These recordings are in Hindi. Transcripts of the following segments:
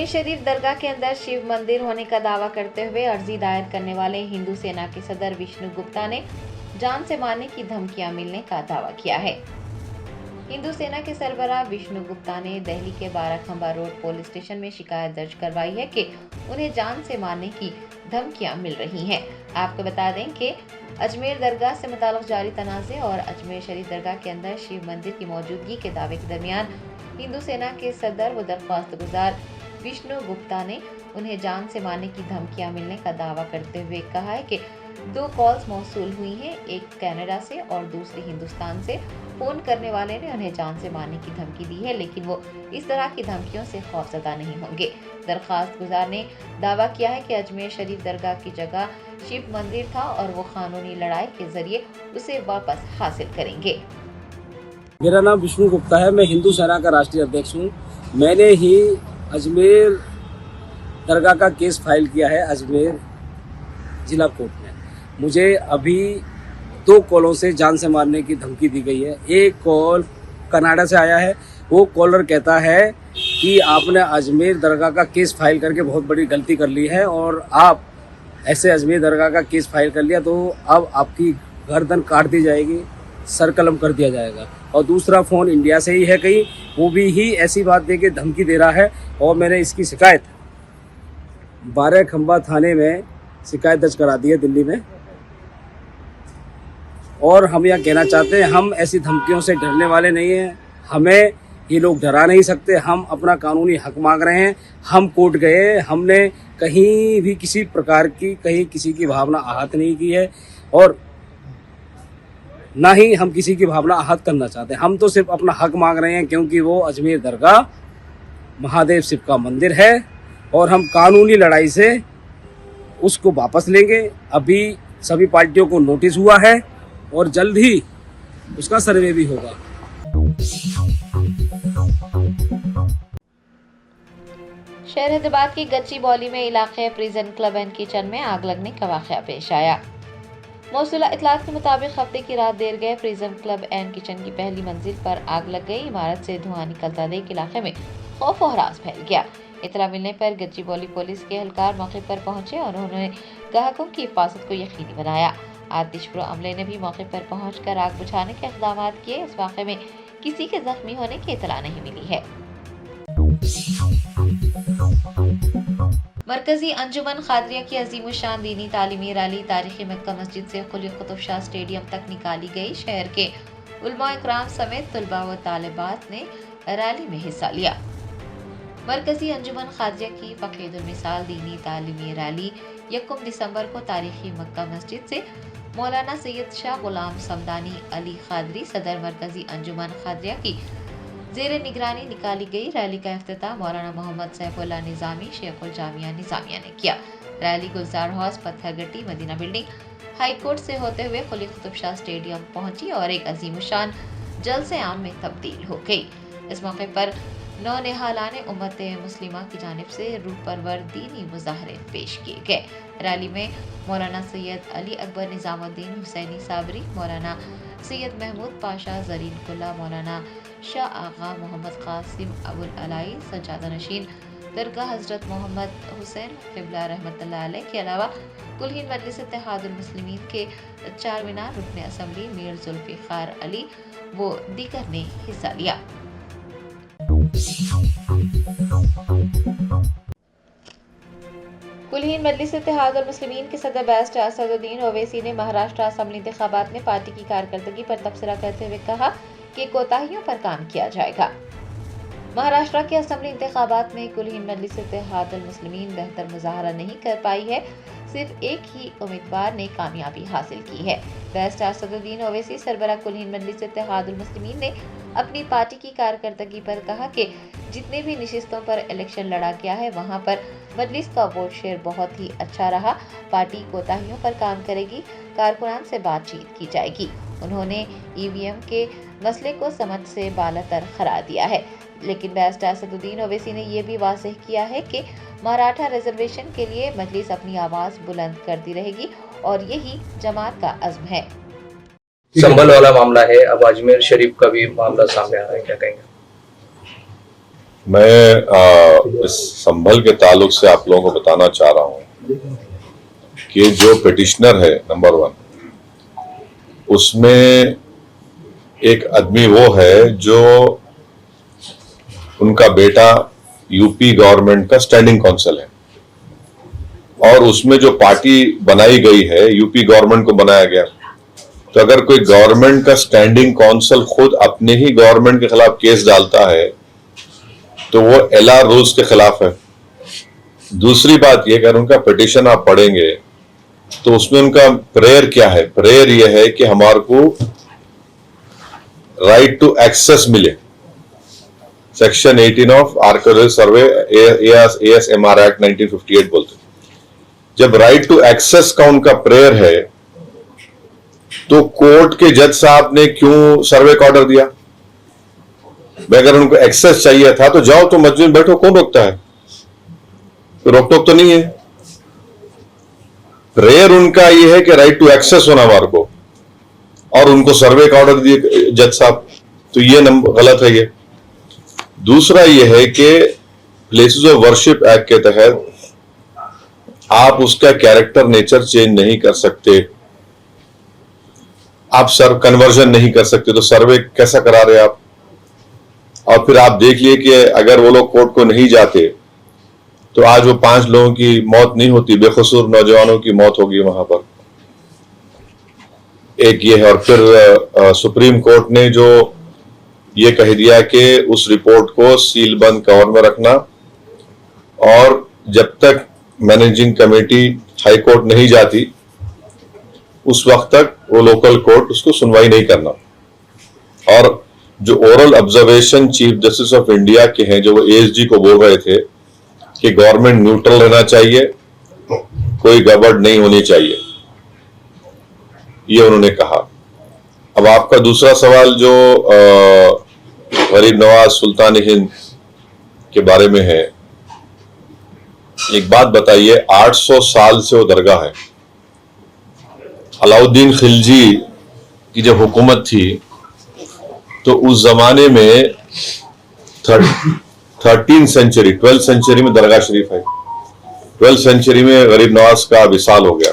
अजमेर शरीफ दरगाह के अंदर शिव मंदिर होने का दावा करते हुए अर्जी दायर करने वाले हिंदू सेना के सदर विष्णु गुप्ता ने जान से मारने की धमकियां मिलने का दावा किया है। हिंदू सेना के सरबराह विष्णु गुप्ता ने दिल्ली के 12 खंबा रोड पुलिस स्टेशन में शिकायत दर्ज करवाई है कि उन्हें जान से मारने की धमकियां मिल रही हैं। आपको बता दें कि अजमेर दरगाह से मुताल्लिक जारी तनाज़े और अजमेर शरीफ दरगाह के अंदर शिव मंदिर की मौजूदगी के दावे के दरमियान हिंदू सेना के सदर व दरख्वास्त गुजार विष्णु गुप्ता ने उन्हें जान से मारने की धमकियां मिलने का दावा करते हुए कहा है कि 2 कॉल्स मौसूल हुई हैं, एक कनाडा से और दूसरी हिंदुस्तान से। फोन करने वाले ने उन्हें जान से मारने की धमकी दी है, लेकिन वो इस तरह की धमकियों से खौफजदा नहीं होंगे। दरख्वास्त गुजार ने दावा किया है कि अजमेर शरीफ दरगाह की जगह शिव मंदिर था और वो कानूनी लड़ाई के जरिए उसे वापस हासिल करेंगे। मेरा नाम विष्णु गुप्ता है, मैं हिंदू सेना का राष्ट्रीय अध्यक्ष हूँ। मैंने ही अजमेर दरगाह का केस फाइल किया है अजमेर जिला कोर्ट में। मुझे अभी 2 कॉलों से जान से मारने की धमकी दी गई है। एक कॉल कनाडा से आया है, वो कॉलर कहता है कि आपने अजमेर दरगाह का केस फाइल करके बहुत बड़ी गलती कर ली है और आप ऐसे अजमेर दरगाह का केस फाइल कर लिया तो अब आपकी गर्दन काट दी जाएगी, सर कलम कर दिया जाएगा। और दूसरा फ़ोन इंडिया से ही है कहीं, वो भी ही ऐसी बात दे के धमकी दे रहा है और मैंने इसकी शिकायत 12 खंबा थाने में शिकायत दर्ज करा दी है दिल्ली में। और हम यह कहना चाहते हैं, हम ऐसी धमकियों से डरने वाले नहीं हैं, हमें ये लोग डरा नहीं सकते। हम अपना कानूनी हक मांग रहे हैं। हम कोर्ट गए, हमने कहीं भी किसी प्रकार की कहीं किसी की भावना आहत नहीं की है और ना ही हम किसी की भावना आहत करना चाहते हैं। हम तो सिर्फ अपना हक मांग रहे हैं, क्योंकि वो अजमेर दरगाह महादेव शिव का मंदिर है और हम कानूनी लड़ाई से उसको वापस लेंगे। अभी सभी पार्टियों को नोटिस हुआ है और जल्द ही उसका सर्वे भी होगा। शहर हैदराबाद की गच्ची बौली में इलाके प्रिजन क्लब एंड किचन में आग लगने का वाक़या पेश आया। मौसूला इतलात के मुताबिक हफ्ते की रात देर गए प्रिजन क्लब एंड किचन की पहली मंजिल पर आग लग गई। इमारत से धुआं निकलता देख इलाके में खौफ और हरास फैल गया। इतला मिलने पर गच्ची बौली पुलिस के एहलकार मौके पर पहुंचे और उन्होंने ग्राहकों की हिफाजत को यकीनी बनाया। आतिशप्रो अमले ने भी मौके पर पहुंचकर आग बुझाने के इक़दाम किए। इस वाक़े में किसी के जख्मी होने की इतला नहीं मिली है। मरकजी अंजुमन खादरिया की अजीमुशान दीनी तालीमी रैली तारीखी मक्का मस्जिद से कुली कुतुब शाह स्टेडियम तक निकाली गई। शहर के उलमा इकराम समेत तलबा व तालिबात ने रैली में हिस्सा लिया। मरकजी अंजुमन खादरिया की फकीदुल मिसाल दीनी तालीमी रैली 1 दिसंबर को तारीखी मक्का मस्जिद से मौलाना सैयद शाह गुलाम समदानी अली खादरी सदर मरकजी अंजुमन खादरिया की ज़ेरे निगरानी निकाली गई। रैली का इफ्तिताह मौलाना मोहम्मद सैफुल्लाह निज़ामी शेखुल जामिया निज़ामिया ने किया। Rally Gulzar Houz, Pathargatti, Madina building, high court से होते हुए कुली कुतुब शाह स्टेडियम पहुंची और एक अजीमुशान जलसे आम में तब्दील हो गई। इस मौके पर नौनिहालाने उम्मत मुस्लिमा की जानिब से रूह परवर दीनी मुजाहरे पेश किए गए। रैली में मौलाना सैयद अली अकबर निज़ामुद्दीन हुसैनी साबरी, मौलाना सैयद महमूद पाशा जरीन कुल्ला, मौलाना शाह आगा मोहम्मद कासिम अबुल अलाई सज्जादा नशीन दरगाह हजरत मोहम्मद हुसैन क़िबला रहमतुल्लाह अलैह के अलावा कुल हिंद मजलिस इत्तेहादुल मुस्लिमीन के 4 मीनार रुकन असम्बली मीर जुल्फ़िकार अली वो दीगर ने हिस्सा लिया। कुल हिंद मजलिस इत्तेहादुल मुस्लिमीन के सदर बैरिस्टर असदुद्दीन ओवैसी ने महाराष्ट्र असेंबली इंतखाबात में पार्टी की कारकर्दगी पर तबसरा करते हुए कहा कि कोताहियों पर काम किया जाएगा। महाराष्ट्र के असेंबली इंतखाबात में कुल हिंद मजलिस इत्तेहादुल मुस्लिमीन बेहतर मुजाहरा नहीं कर पाई है। सिर्फ एक ही उम्मीदवार ने कामयाबी हासिल की है। बैरिस्टर असदुद्दीन ओवैसी सरबराह कुल हिंद मजलिस इत्तेहादुल मुस्लिमीन ने अपनी पार्टी की कारकर्दगी पर कहा कि जितने भी नशिस्तों पर इलेक्शन लड़ा गया है वहां पर मजलिस का वोट शेयर बहुत ही अच्छा रहा। पार्टी कोताहियों पर काम करेगी, कारकुनान से बातचीत की जाएगी। उन्होंने ईवीएम के मसले को समझ से बालातर करार दिया है। लेकिन बैरिस्टर असदुद्दीन ओवैसी ने यह भी वाज़ेह किया है कि मराठा रिजर्वेशन के लिए मजलिस अपनी आवाज़ बुलंद करती रहेगी और यही जमात का अज़्म है। संभल वाला मामला है, अब अजमेर शरीफ का भी मामला सामने आ रहा है, क्या कहेंगे? मैं इस संभल के ताल्लुक से आप लोगों को बताना चाह रहा हूं कि जो पिटिशनर है नंबर 1, उसमें एक आदमी वो है जो उनका बेटा यूपी गवर्नमेंट का स्टैंडिंग काउंसिल है, और उसमें जो पार्टी बनाई गई है यूपी गवर्नमेंट को बनाया गया। तो अगर कोई गवर्नमेंट का स्टैंडिंग काउंसिल खुद अपने ही गवर्नमेंट के खिलाफ केस डालता है तो वो एलआर रूल्स के खिलाफ है। दूसरी बात ये, अगर उनका पिटिशन आप पढ़ेंगे तो उसमें उनका प्रेयर क्या है? प्रेयर ये है कि हमारे को राइट टू एक्सेस मिले। Section 18 of archaeological survey ASMR act 1958 बोलते। जब राइट टू एक्सेस का उनका प्रेयर है तो कोर्ट के जज साहब ने क्यों सर्वे का ऑर्डर दिया? अगर उनको एक्सेस चाहिए था तो जाओ, तो मस्जिद में बैठो, कौन रोकता है? तो रोक टोक तो नहीं है। प्रेयर उनका ये है कि राइट टू एक्सेस होना हमारे को, और उनको सर्वे का ऑर्डर दिए जज साहब, तो ये गलत है। ये दूसरा ये है कि प्लेसेस ऑफ वर्शिप एक्ट के तहत आप उसका कैरेक्टर नेचर चेंज नहीं कर सकते, आप कन्वर्जन नहीं कर सकते, तो सर्वे कैसा करा रहे आप? और फिर आप देख लिए कि अगर वो लोग कोर्ट को नहीं जाते तो आज वो 5 लोगों की मौत नहीं होती, बेकसूर नौजवानों की मौत होगी वहां पर। एक ये है। और फिर सुप्रीम कोर्ट ने जो ये कह दिया कि उस रिपोर्ट को सील बंद कवर में रखना, और जब तक मैनेजिंग कमेटी हाई कोर्ट नहीं जाती उस वक्त तक वो लोकल कोर्ट उसको सुनवाई नहीं करना। और जो oral observation chief justice of India के हैं, जो वो ASG को बोल रहे थे कि गवर्नमेंट न्यूट्रल रहना चाहिए, कोई गड़बड़ नहीं होनी चाहिए, ये उन्होंने कहा। अब आपका दूसरा सवाल जो गरीब नवाज सुल्तान हिंद के बारे में है, एक बात बताइए, 800 साल से वो दरगाह है। अलाउद्दीन खिलजी की जब हुकूमत थी तो उस जमाने में 12th सेंचुरी में दरगाह शरीफ है। 12th सेंचुरी में गरीब नवाज का विसाल हो गया।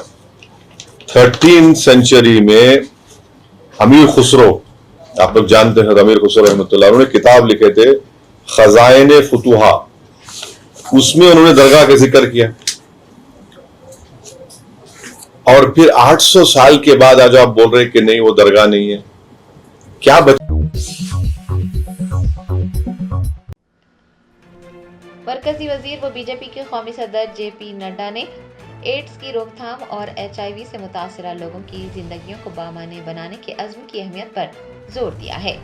13th सेंचुरी में अमीर खुसरो, आप लोग जानते हैं अमीर खुसरो रहमतुल्लाह, उन्होंने किताब लिखे थे खजाइने फुतुहा, उसमें उन्होंने दरगाह का जिक्र किया। और फिर 800 साल के बाद आज आप बोल रहे हैं कि नहीं वो दरगाह नहीं है, क्या मरकजी वजीर व बीजेपी के कौमी सदर JP नड्डा ने एड्स की रोकथाम और HIV से मुतासरा लोगों की जिंदगियों को बामाने बनाने के अज़्म की अहमियत पर जोर दिया है।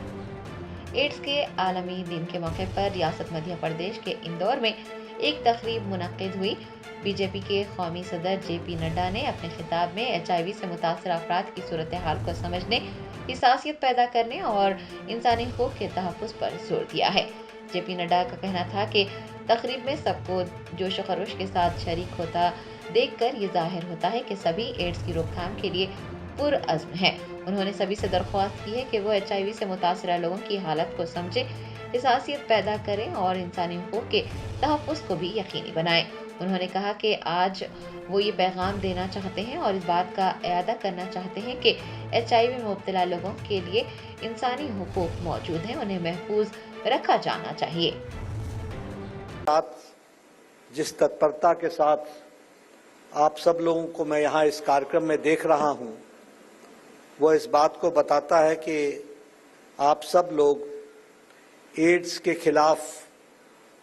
एड्स के आलमी दिन के मौके पर रियासत मध्य प्रदेश के इंदौर में एक तकरीब मुनक्किद हुई। बीजेपी के कौमी सदर JP नड्डा ने अपने खिताब में HIV से मुतासर अफराद की सूरत हाल को समझने, हिसासियत पैदा करने और इंसानी हुकूक के तहफ़्फ़ुज़ पर जोर दिया है। JP नड्डा का कहना था कि तकरीब में सबको जोश खरोश के साथ शरीक होता देखकर ये जाहिर होता है कि सभी एड्स की रोकथाम के लिए पुरअज़्म हैं। उन्होंने सभी से दरख्वास्त की है कि वो HIV से मुतासरा लोगों की हालत को समझे, हिसासियत पैदा करें और इंसानी हुकूक के तहफ़्फ़ुज़ को भी यकीनी बनाएं। उन्होंने कहा कि आज वो ये पैगाम देना चाहते हैं और इस बात का इयादा करना चाहते हैं कि HIV में मुब्तला लोगों के लिए इंसानी हुकूक मौजूद हैं, उन्हें महफूज रखा जाना चाहिए। जिस तत्परता के साथ आप सब लोगों को मैं यहाँ इस कार्यक्रम में देख रहा हूँ, वो इस बात को बताता है कि आप सब लोग एड्स के खिलाफ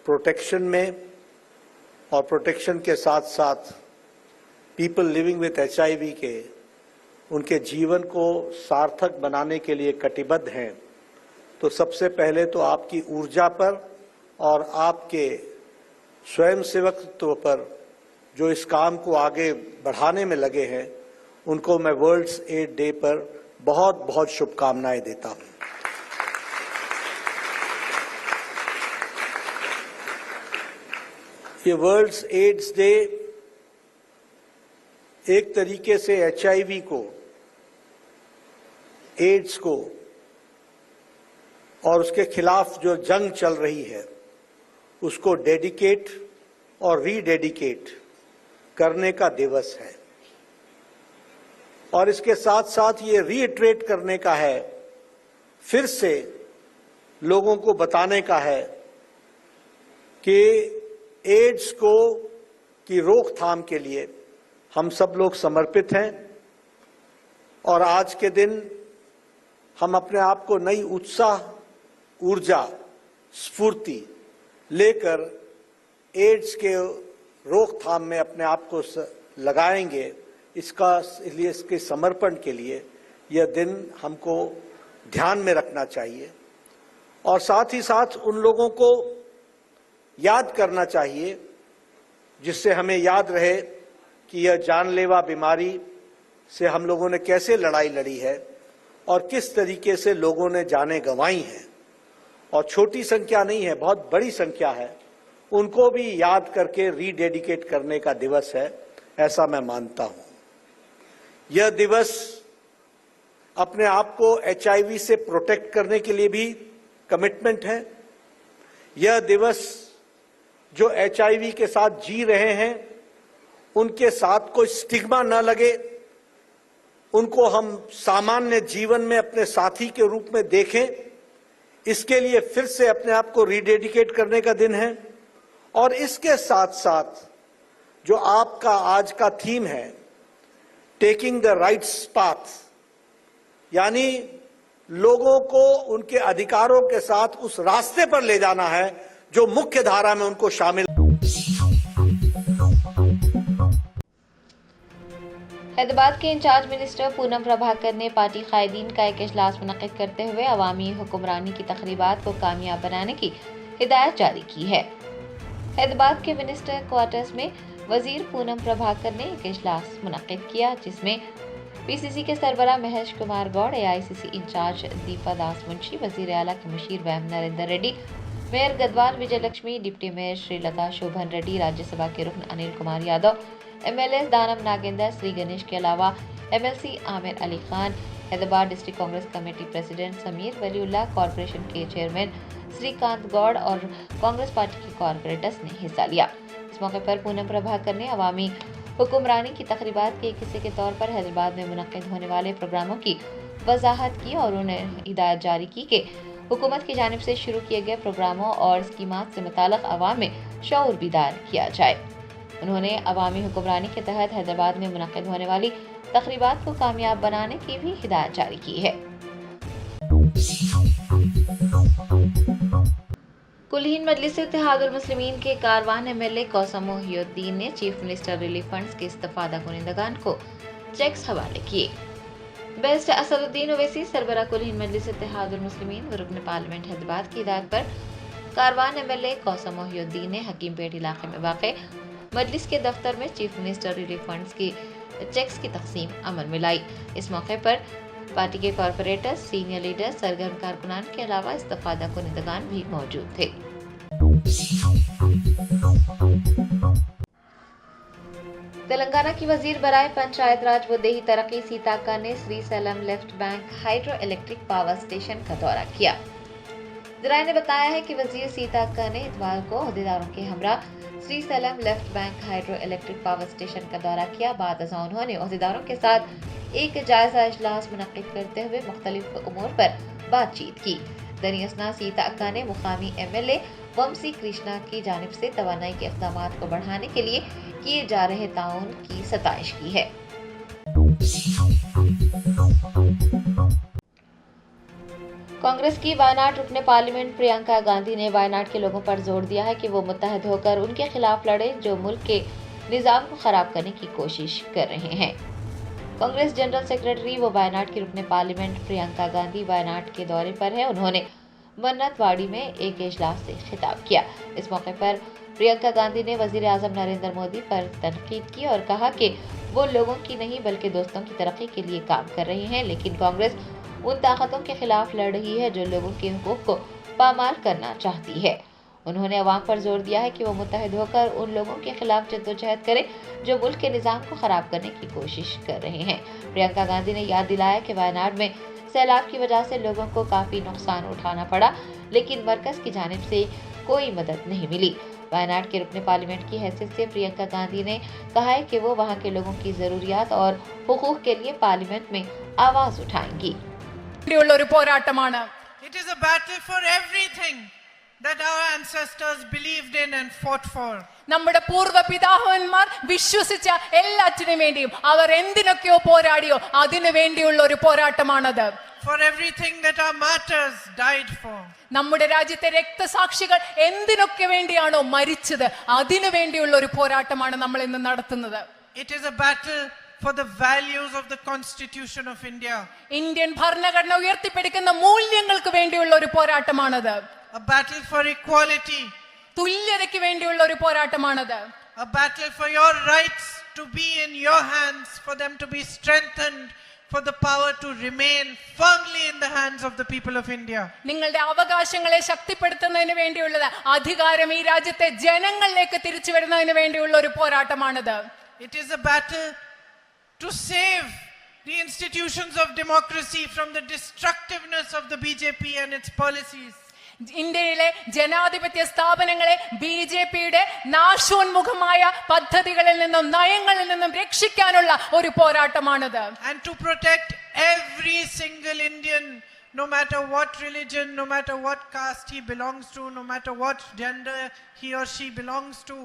प्रोटेक्शन में और प्रोटेक्शन के साथ साथ पीपल लिविंग विथ HIV के उनके जीवन को सार्थक बनाने के लिए कटिबद्ध हैं। तो सबसे पहले तो आपकी ऊर्जा पर और आपके स्वयंसेवकत्व पर जो इस काम को आगे बढ़ाने में लगे हैं, उनको मैं वर्ल्ड्स एड डे पर बहुत बहुत शुभकामनाएं देता हूं। ये वर्ल्ड्स एड्स डे एक तरीके से HIV को, एड्स को और उसके खिलाफ जो जंग चल रही है उसको डेडिकेट और रीडेडिकेट करने का दिवस है। और इसके साथ साथ ये रीइटरेट करने का है, फिर से लोगों को बताने का है कि एड्स की रोकथाम के लिए हम सब लोग समर्पित हैं और आज के दिन हम अपने आप को नई उत्साह, ऊर्जा, स्फूर्ति लेकर एड्स के रोकथाम में अपने आप को लगाएंगे। इसलिए इसके समर्पण के लिए यह दिन हमको ध्यान में रखना चाहिए और साथ ही साथ उन लोगों को याद करना चाहिए जिससे हमें याद रहे कि यह जानलेवा बीमारी से हम लोगों ने कैसे लड़ाई लड़ी है और किस तरीके से लोगों ने जानें गंवाई हैं। और छोटी संख्या नहीं है, बहुत बड़ी संख्या है, उनको भी याद करके रीडेडिकेट करने का दिवस है, ऐसा मैं मानता हूं। यह दिवस अपने आप को HIV से प्रोटेक्ट करने के लिए भी कमिटमेंट है। यह दिवस जो HIV के साथ जी रहे हैं उनके साथ कोई स्टिग्मा न लगे, उनको हम सामान्य जीवन में अपने साथी के रूप में देखें, इसके लिए फिर से अपने आप को रीडेडिकेट करने का दिन है। और इसके साथ साथ जो आपका आज का थीम है, टेकिंग द राइट्स पाथ, यानी लोगों को उनके अधिकारों के साथ उस रास्ते पर ले जाना है जो मुख्य धारा में उनको शामिल। हैदराबाद के इंचार्ज मिनिस्टर पूनम प्रभाकर ने पार्टी कायदीन का एक इजलास मुनक्किद करते हुए अवामी हुक्मरानी की तकरीबात को कामयाब बनाने की हिदायत जारी की है। हैदराबाद के मिनिस्टर क्वार्टर्स में वजीर पूनम प्रभाकर ने एक इजलास मुनक्किद किया जिसमें PCC के सरबराह महेश कुमार गौड़, AICC इंचार्ज दीपा दास मुंशी, वजीर आला के मुशीर वहम नरेंद्र रेड्डी, मेयर गदवाल विजय लक्ष्मी, डिप्टी मेयर श्रीलता शोभन रेड्डी, राज्यसभा के रुकन अनिल कुमार यादव, MLA दानम नागेंद्र, श्री गणेश के अलावा MLC Aamir Ali Khan, Hyderabad district Congress committee president Sameer Waliullah, corporation के चेयरमैन श्रीकांत गौड़ और कांग्रेस पार्टी के कॉरपोरेटर्स ने हिस्सा लिया। इस मौके पर पूनम प्रभाकर ने अवामी हुक्मरानी की तकरीबात के एक हिस्से के तौर पर हैदराबाद में मुनक्किद होने वाले प्रोग्रामों की वजाहत की और उन्हें हिदायत जारी की कि हुकूमत की जानिब से शुरू किए गए प्रोग्रामों और स्कीमात से मुताल्लिक़ अवाम में शऊर बीदार किया जाए। उन्होंने अवामी हुक्मरानी के तहत हैदराबाद में मुनक्किद होने वाली तकरीबात को कामयाब बनाने की भी हिदायत जारी की है। कुलहीन मजलिस इत्तेहादुल मुस्लिमीन के कारवान MLA कौसम मोहिउद्दीन ने चीफ मिनिस्टर रिलीफ फंड्स के इस्तिफादा कुनिंदगान को चेक्स हवाले किए। बेस्ट असदुद्दीन ओवैसी सरबरा कुलहीन मजलिस इत्तेहादुल मुस्लिमीन व रुकन पार्लियामेंट हैदराबाद की हिदायत पर कारवान MLA कौसम मोहिउद्दीन ने हकीमपेट इलाके में वाक़ मजलिस के दफ्तर में चीफ मिनिस्टर रिलीफ फंड्स की चेक्स की तकसीम अमल में लाई। इस मौके पर पार्टी के कॉरपोरेटर्स, सीनियर लीडर, सरगर्म कारकुनान के अलावा इस्तिफादा कुनिंदगान भी मौजूद थे। तेलंगाना की वजीर बराए पंचायत राज व देही तरक्की सीताक्का ने Srisailam left bank hydro electric power station का दौरा किया। जराये ने बताया है कि वजीर सीताक्का ने इतवार को अहदेदारों के हमरा Srisailam left bank hydro electric power station का दौरा किया। बाद अज़ां उन्होंने अहदेदारों के साथ एक जायजा इजलास मुनक्किद करते हुए मुख्तलिफ उमूर पर बातचीत की। दरियासना सीताक्का ने मुकामी MLA वंशी कृष्णा की जानिब से तवानाई के इक़दामात को बढ़ाने के लिए किए जा रहे ताउन की सताइश की है। कांग्रेस की वायनाड रुकने पार्लियामेंट प्रियंका गांधी ने वायनाड के लोगों पर जोर दिया है कि वो मुत्तहद होकर उनके खिलाफ लड़े जो मुल्क के निज़ाम को खराब करने की कोशिश कर रहे हैं। कांग्रेस जनरल सेक्रेटरी व वायनाड की रुकने पार्लियामेंट प्रियंका गांधी वायनाड के दौरे पर है। उन्होंने मन्नतवाड़ी में एक इजलास से खिताब किया। इस मौके पर प्रियंका गांधी ने वजीर आजम नरेंद्र मोदी पर तनकीद की और कहा कि वो लोगों की नहीं बल्कि दोस्तों की तरक्की के लिए काम कर रहे हैं, लेकिन कांग्रेस उन ताकतों के खिलाफ लड़ रही है जो लोगों के हुकूक को पामाल करना चाहती है। उन्होंने अवाम पर जोर दिया है कि वो मुत्तहिद होकर उन लोगों के खिलाफ जद्दोजहद करें जो मुल्क के निज़ाम को खराब करने की कोशिश कर रहे हैं। प्रियंका गांधी ने याद दिलाया कि वायनाड में सैलाब की वजह से लोगों को काफ़ी नुकसान उठाना पड़ा, लेकिन मरकज़ की जानिब से कोई मदद नहीं मिली। वायनाड के रुकने पार्लियामेंट की हैसियत से प्रियंका गांधी ने कहा है कि वो वहां के लोगों की जरूरियात और हुकूक के लिए पार्लियामेंट में आवाज उठाएंगी। It is a battle for everything that our ancestors believed in and fought for. നമ്മുടെ പൂർവ്വ പിതാമഹന്മാർ വിശ്വസിച്ച എല്ലാറ്റിനും വേണ്ടിയും അവർ എന്തിനൊക്കെയോ പോരാടിയോ അതിനു വേണ്ടിയുള്ള ഒരു പോരാട്ടമാണത്. For everything that our martyrs died for. നമ്മുടെ രാജ്യത്തെ രക്തസാക്ഷികൾ എന്തിനൊക്കെ വേണ്ടിയാണോ മരിച്ചത് അതിനു വേണ്ടിയുള്ള ഒരു പോരാട്ടമാണ് നമ്മൾ ഇന്ന് നടത്തുന്നത്. It is a battle for the values of the Constitution of India. Indian ഭരണഘടന ഉയർത്തിപ്പിടിക്കുന്ന മൂല്യങ്ങൾക്ക് വേണ്ടിയുള്ള ഒരു പോരാട്ടമാണത്. A battle for equality. തുല്യതയ്ക്ക് വേണ്ടിയുള്ള ഒരു പോരാട്ടമാണത്. A battle for your rights to be in your hands, for them to be strengthened, for the power to remain firmly in the hands of the people of India. നിങ്ങളുടെ അവകാശങ്ങളെ ശക്തിപ്പെടുത്തുന്നതിന് വേണ്ടിയുള്ളത് അധികാരം ഈ രാജ്യത്തെ ജനങ്ങളിലേക്ക് തിരിച്ചു വരുന്നതിന് വേണ്ടിയുള്ള ഒരു പോരാട്ടമാണത്. It is a battle to save the institutions of democracy from the destructiveness of the BJP and its policies. ഇന്ത്യയിലെ ജനാധിപത്യ സ്ഥാപനങ്ങളെ ബിജെപിയുടെ നാശോന്മുഖമായ പദ്ധതികളിൽ നിന്നും നയങ്ങളിൽ നിന്നും രക്ഷിക്കാനുള്ള ഒരു പോരാട്ടമാണിത്. And to protect every single Indian, no matter what religion, no matter what caste he belongs to, no matter what gender he or she belongs to.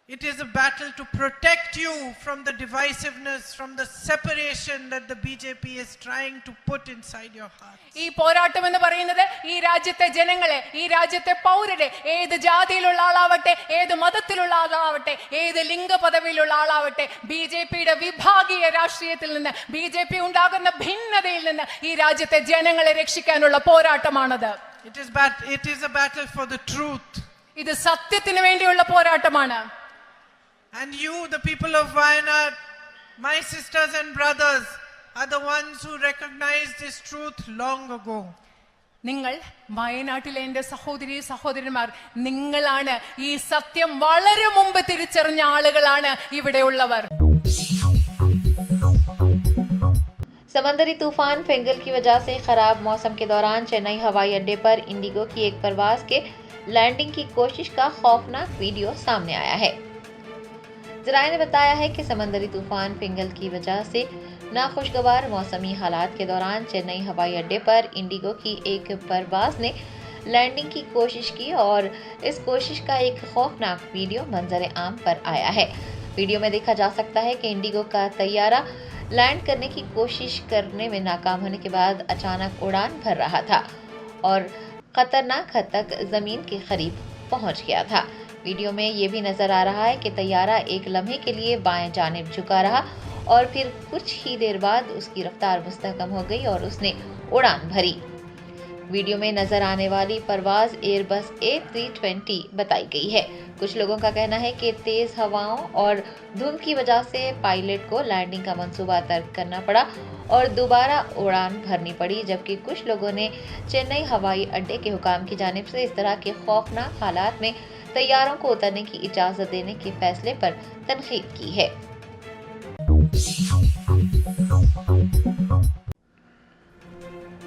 It is a battle to protect you from the divisiveness, from the separation that the BJP is trying to put inside your heart. ഈ പോരാട്ടം എന്ന് പറയുന്നത് ഈ രാജ്യത്തെ ജനങ്ങളെ, ഈ രാജ്യത്തെ പൗരരെ, ഏത് ജാതിയിലുള്ള ആളാവട്ടെ, ഏത് മതത്തിലുള്ള ആളാവട്ടെ, ഏത് ലിംഗ പദവിയിലുള്ള ആളാവട്ടെ, ബിജെപിയുടെ വിഭാഗീയ രാഷ്ട്രീയത്തിൽ നിന്ന്, ബിജെപി ഉണ്ടാകുന്ന ഭിന്നതയിൽ നിന്ന് ഈ രാജ്യത്തെ ജനങ്ങളെ രക്ഷിക്കാനുള്ള പോരാട്ടമാണത്. It is a battle for the truth. ഇത് സത്യത്തിന് വേണ്ടിയുള്ള പോരാട്ടമാണ്. And you, the people of Wayanad, my sisters and brothers, are the ones who recognized this truth long ago. നിങ്ങൾ വയനാട്ടിലെ എൻ്റെ സഹോദരി സഹോദരന്മാർ, നിങ്ങളാണ് ഈ സത്യം വളരെ മുമ്പ് തിരിച്ചറിഞ്ഞ ആളുകളാണ് ഇവിടെയുള്ളവർ. समंदरी तूफान फेंगल की वजह से खराब मौसम के दौरान चेन्नई हवाई अड्डे पर इंडिगो की एक परवाज के लैंडिंग की कोशिश का खौफनाक वीडियो सामने आया है। जराये ने बताया है कि समंदरी तूफान फेंगल की वजह से नाखुशगवार मौसमी हालात के दौरान चेन्नई हवाई अड्डे पर इंडिगो की एक परवाज ने लैंडिंग की कोशिश की और इस कोशिश का एक खौफनाक वीडियो मंजर आम पर आया है। वीडियो में देखा जा सकता है कि इंडिगो का तैयारा लैंड करने की कोशिश करने में नाकाम होने के बाद अचानक उड़ान भर रहा था और खतरनाक हद तक जमीन के करीब पहुंच गया था। वीडियो में ये भी नजर आ रहा है कि तैयारा एक लम्हे के लिए बाएं जानिब झुका रहा और फिर कुछ ही देर बाद उसकी रफ्तार मुस्तहकम हो गई और उसने उड़ान भरी। वीडियो में नजर आने वाली परवाज एयरबस A320 बताई गई है। कुछ लोगों का कहना है कि तेज हवाओं और धुंध की वजह से पायलट को लैंडिंग का मंसूबा तर्क करना पड़ा और दोबारा उड़ान भरनी पड़ी, जबकि कुछ लोगों ने चेन्नई हवाई अड्डे के हुकाम की जानिब से इस तरह के खौफनाक हालात में तैयारों को उतरने की इजाजत देने के फैसले पर तनकीद की है।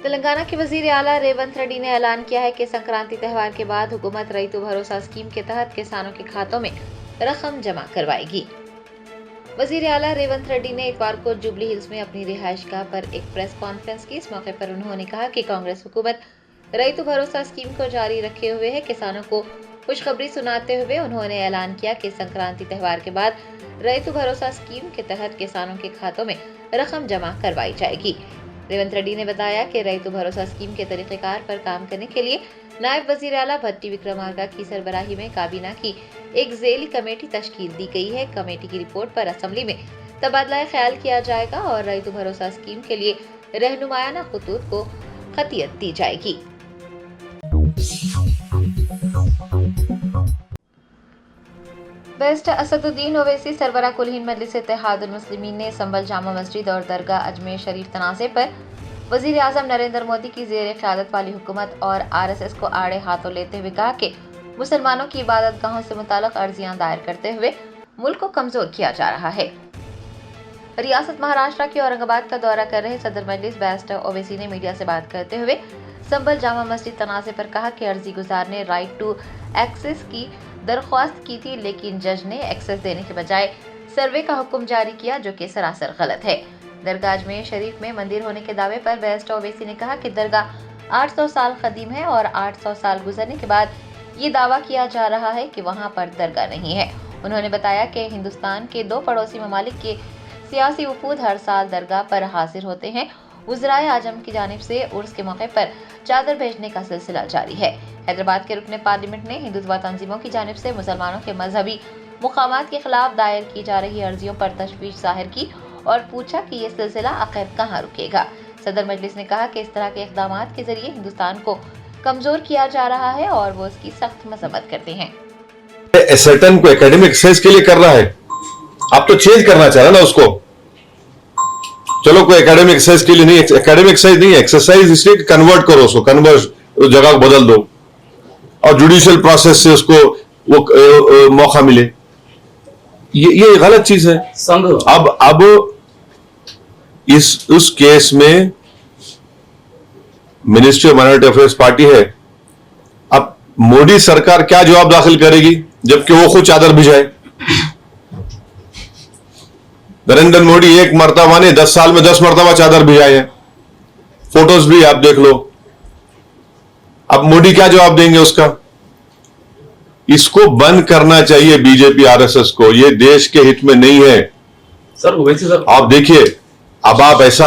तेलंगाना के वजीर आला रेवंत रेड्डी ने ऐलान किया है कि संक्रांति त्यौहार के बाद हुकूमत रईतु भरोसा स्कीम के तहत किसानों के खातों में रकम जमा करवाएगी। वजीर आला रेवंत रेड्डी ने इतवार को जुबली हिल्स में अपनी रिहाइशगाह पर एक प्रेस कॉन्फ्रेंस की। इस मौके पर उन्होंने कहा कि कांग्रेस हुकूमत रईतु भरोसा स्कीम को जारी रखे हुए है। किसानों को खुशखबरी सुनाते हुए उन्होंने ऐलान किया कि संक्रांति त्यौहार के बाद रईतु भरोसा स्कीम के तहत किसानों के खातों में रकम जमा करवाई जाएगी। रेवंत रेड्डी ने बताया कि रईतु भरोसा स्कीम के तरीक़ेकार पर काम करने के लिए नायब वजीर आला भट्टी विक्रमार्का की सरबराही में काबीना की एक ज़ेली कमेटी तश्कील दी गई है। कमेटी की रिपोर्ट पर असेंबली में तबादला ख्याल किया जाएगा और रईतु भरोसा स्कीम के लिए रहनुमायाना खतूत को खतियत दी जाएगी। बेस्ट असदुद्दीन ओवैसी सरबरा कुल हिंद मजलिस इत्तेहादुल मुस्लिमीन ने संभल जामा मस्जिद और दरगाह अजमेर शरीफ तनाज़े पर वज़ीर आज़म नरेंद्र मोदी की ज़ेर क़यादत वाली हुकूमत और RSS को आड़े हाथों लेते हुए कहा कि मुसलमानों की इबादत गाहों से मुताल्लिक़ अर्जियां दायर करते हुए मुल्क को कमज़ोर किया जा रहा है। रियासत महाराष्ट्र के औरंगाबाद का दौरा कर रहे सदर मजलिस बैरिस्टर ओवैसी ने मीडिया से बात करते हुए संभल जामा मस्जिद तनाज़े पर कहा कि अर्जी गुजार ने राइट टू एक्सेस की दरख्वास्त की थी, लेकिन जज ने एक्सेस देने के बजाय सर्वे का हुक्म जारी किया, जो कि सरासर गलत है। दरगाह अजमेर शरीफ में मंदिर होने के दावे पर बैरिस्टर ओवैसी ने कहा कि दरगाह 800 साल कदीम है और 800 साल गुजरने के बाद ये दावा किया जा रहा है कि वहाँ पर दरगाह नहीं है। उन्होंने बताया कि हिंदुस्तान के 2 पड़ोसी ममालिक के सियासी वफूद हर साल दरगाह पर हाजिर होते हैं। वज़राए आजम की जानिब से उर्स के मौके पर चादर भेजने का सिलसिला जारी है। हैदराबाद के रुकने पार्लियामेंट ने हिंदुत्व तंजीमों की जानिब से मुसलमानों के मजहबी मुकामात के खिलाफ दायर की जा रही अर्जियों पर तशवीश जाहिर की और पूछा कि ये सिलसिला आखिर कहाँ रुकेगा। सदर मजलिस ने कहा कि इस तरह के इक़दामात के जरिए हिंदुस्तान को कमजोर किया जा रहा है और वो उसकी सख्त मजम्मत करते हैं। एसर्टन को एकेडमिक एक्सरसाइज के लिए कर रहा है, आप तो चेंज करना चाह रहे ना उसको। चलो कोई एकेडमिक एक्सरसाइज के लिए नहीं, एकेडमिक एक्सरसाइज नहीं है, एक्सरसाइज इसलिए कन्वर्ट करो उसको, कन्वर्ट जगह को बदल दो और जुडिशियल प्रोसेस से उसको वो मौका मिले। ये गलत चीज है। अब उस केस में ministry of minority affairs party है। अब मोदी सरकार क्या जवाब दाखिल करेगी जबकि वो खुद चादर भिजाए? नरेंद्र मोदी एक मर्तबा ने 10 साल में 10 मर्तबा चादर भिजाए हैं, फोटोज भी आप देख लो। अब मोदी क्या जवाब देंगे उसका? इसको बंद करना चाहिए बीजेपी आरएसएस को, ये देश के हित में नहीं है। सर वैसे सर आप देखिए, अब आप ऐसा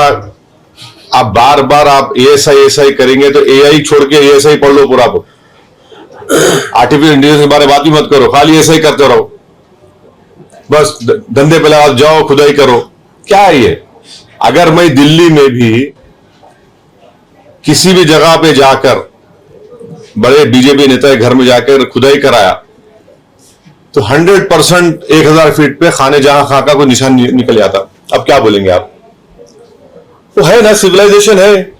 आप बार बार आप एएसआई करेंगे तो एआई छोड़ के एएसआई पढ़ लो पूरा को। आर्टिफिशियल इंटेलिजेंस के बारे में बात ही मत करो, खाली एएसआई करते रहो, बस धंधे पे लगा जाओ, खुदाई करो। क्या है ये? अगर मैं दिल्ली में भी किसी भी जगह पे जाकर बड़े बीजेपी नेता के घर में जाकर खुदाई कराया तो 100% 1000 फीट पे खाने जहां खाका कोई निशान निकल जाता। अब क्या बोलेंगे आप? तो है ना, सिविलाइजेशन है,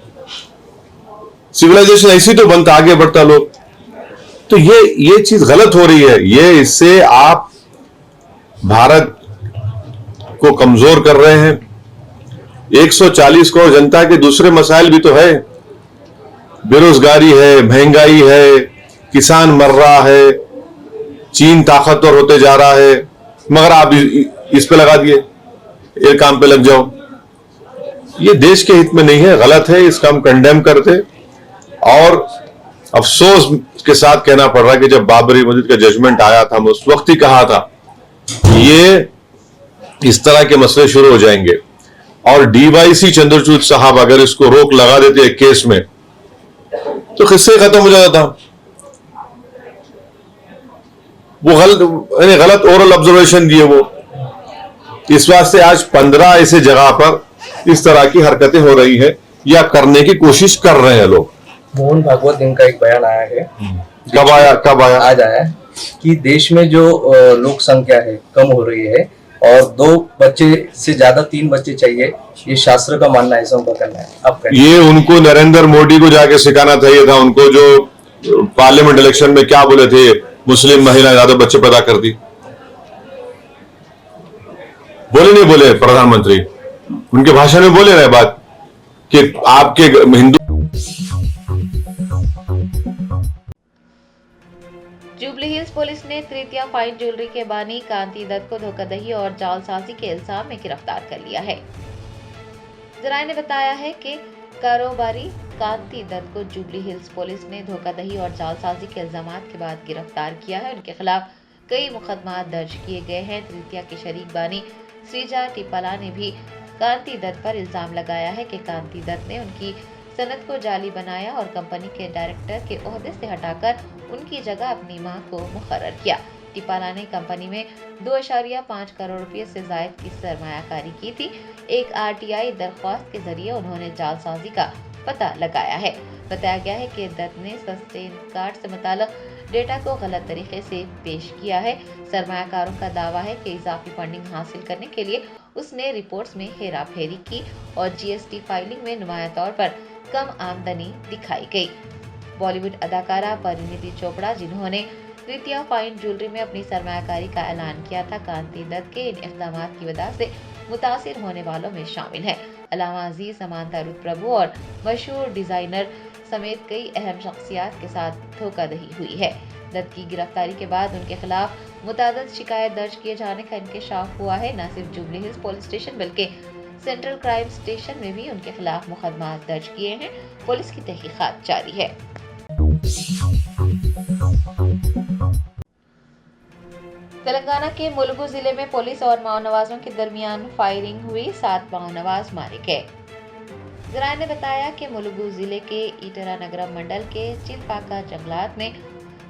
सिविलाइजेशन ऐसी तो बनता, आगे बढ़ता लोग। तो ये चीज गलत हो रही है। ये इससे आप भारत को कमजोर कर रहे हैं। 140 करोड़ जनता के दूसरे मसाइल भी तो है, बेरोजगारी है, महंगाई है, किसान मर रहा है, चीन ताकतवर होते जा रहा है, मगर आप इस पे लगा दिए, ये काम पे लग जाओ। ये देश के हित में नहीं है, गलत है, इसका हम कंडेम करते। और अफसोस के साथ कहना पड़ रहा है कि जब बाबरी मस्जिद का जजमेंट आया था, हम उस वक्त ही कहा था ये इस तरह के मसले शुरू हो जाएंगे और डीवाईसी चंद्रचूड़ साहब अगर इसको रोक लगा देते एक केस में तो किस्से खत्म हो जाता था। वो गलत ओरल ऑब्जर्वेशन दिए वो। इस वास्ते आज 15 ऐसे जगह पर इस तरह की हरकतें हो रही है या करने की कोशिश कर रहे हैं लोग। मोहन भागवत इनका एक बयान आया है। कब आया? आज आया है कि देश में जो लोक संख्या है कम हो रही है और 2 बच्चे से ज्यादा 3 बच्चे चाहिए, ये शास्त्र का मानना है, ऐसा उनका कहना है। अब ये उनको नरेंद्र मोदी को जाके सिखाना चाहिए था, उनको जो पार्लियामेंट इलेक्शन में क्या बोले थे, मुस्लिम महिला ज्यादा बच्चे पैदा कर दी। बोले नहीं बोले प्रधानमंत्री? उनके भाषण में बोले रहे बात कि आपके हिंदू। जुबली हिल्स पुलिस ने तृतीया फाइन ज्वेलरी के बानी कांति दत्त को धोखाधड़ी और जालसाजी के इल्जाम में गिरफ्तार कर लिया है। जराये ने बताया है कि कारोबारी कांति दत्त को जुबली हिल्स पुलिस ने धोखाधड़ी और जालसाजी के इल्जामात के बाद गिरफ्तार किया है। उनके खिलाफ कई मुकदमा दर्ज किए गए हैं। तृतीया के शरीक बानी श्रीजा टिपाला ने भी कांति दत्त पर इल्जाम लगाया है कि कांति दत्त ने उनकी सनद को जाली बनाया और कंपनी के डायरेक्टर के ओहदे से हटाकर उनकी जगह अपनी मां को मुकर्रर किया। टिपाला ने कंपनी में 2.5 करोड़ रुपए से जायद की सरमायाकारी की थी। एक आरटीआई दरख्वास्त के जरिए उन्होंने जालसाजी का पता लगाया है। बताया गया है कि दत्त ने सस्टेन कार्ड से मुताल्लिक डेटा को गलत तरीके से पेश किया है। सरमायाकारों का दावा है कि इजाफी फंडिंग हासिल करने के लिए उसने रिपोर्ट्स में हेरा फेरी की और जीएसटी फाइलिंग में नुमाया तौर पर कम आमदनी दिखाई गई। बॉलीवुड अदाकारा परिणीति चोपड़ा, जिन्होंने तृतीया फाइन ज्वेलरी में अपनी सरमायाकारी का ऐलान किया था, कांति दत्त के इन इक़दामात की वजह से मुतासिर होने वालों में शामिल हैं। अलामा अजीज, समांता रुत प्रभु और मशहूर डिजाइनर समेत कई अहम शख्सियात के साथ धोखाधड़ी हुई है। दत्त की गिरफ्तारी के बाद उनके खिलाफ मुतादिद शिकायत दर्ज किए जाने का इंकशाफ हुआ है। न सिर्फ जुबली हिल्स पुलिस स्टेशन बल्कि सेंट्रल क्राइम स्टेशन में भी उनके खिलाफ मुकदमा दर्ज किए हैं। पुलिस की तहकीकात जारी है। तेलंगाना के मुलुगु जिले में पुलिस और माओनवाजों के दरमियान फायरिंग हुई, 7 माओनवाज मारे गए। जराये ने बताया कि मुलुगु जिले के ईटरा नगरम मंडल के चिलपाका जंगलात में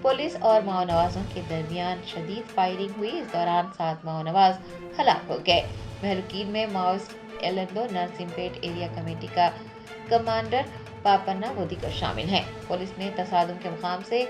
पुलिस और माओनवाजों के दरमियान शदीद फायरिंग हुई। इस दौरान 7 माओनवाज हलाक हो गए। महलुकीन में माओइस्ट एलंदो नरसिम्हपेट एरिया कमेटी का कमांडर पापन्ना वो दीगर शामिल हैं। पुलिस ने तसादुम के मुकाम से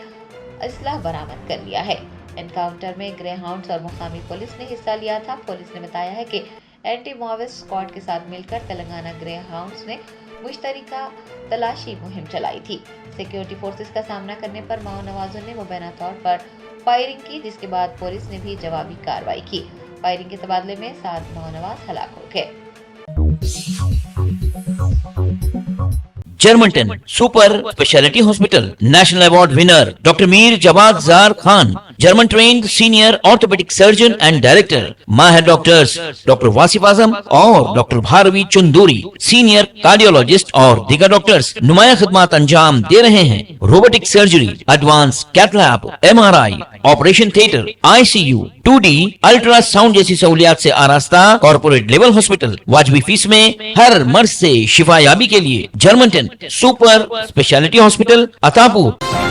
असलाह बरामद कर लिया है। एनकाउंटर में ग्रे हाउंड्स और मुकामी पुलिस ने हिस्सा लिया था। पुलिस ने बताया है कि एंटी माओइस्ट स्क्वाड के साथ मिलकर तेलंगाना ग्रे हाउंड्स ने मुश्तरका तलाशी मुहिम चलाई थी। सिक्योरिटी फोर्सेस का सामना करने पर माओनवाजों ने मुबैना तौर पर फायरिंग की, जिसके बाद पुलिस ने भी जवाबी कार्रवाई की। फायरिंग के तबादले में 7 माओनवाज हलाक हो गए। जर्मनटन super speciality hospital national award winner doctor Mir Jawad Jar Khan, german trained senior orthopaedic surgeon and director, माहिर डॉक्टर्स डॉक्टर वासिफ आजम और doctor Bharvi Chanduri, senior cardiologist और दीगर डॉक्टर्स नुमाया खिदमत अंजाम दे रहे हैं। Robotic surgery, advance cath lab, MRI, operation theatre, ICU, 2D ultrasound जैसी सहूलियात से आरास्ता कॉर्पोरेट लेवल हॉस्पिटल। वाजबी फीस में हर मर्ज से शिफायाबी के लिए Germanton super speciality hospital, Attapur.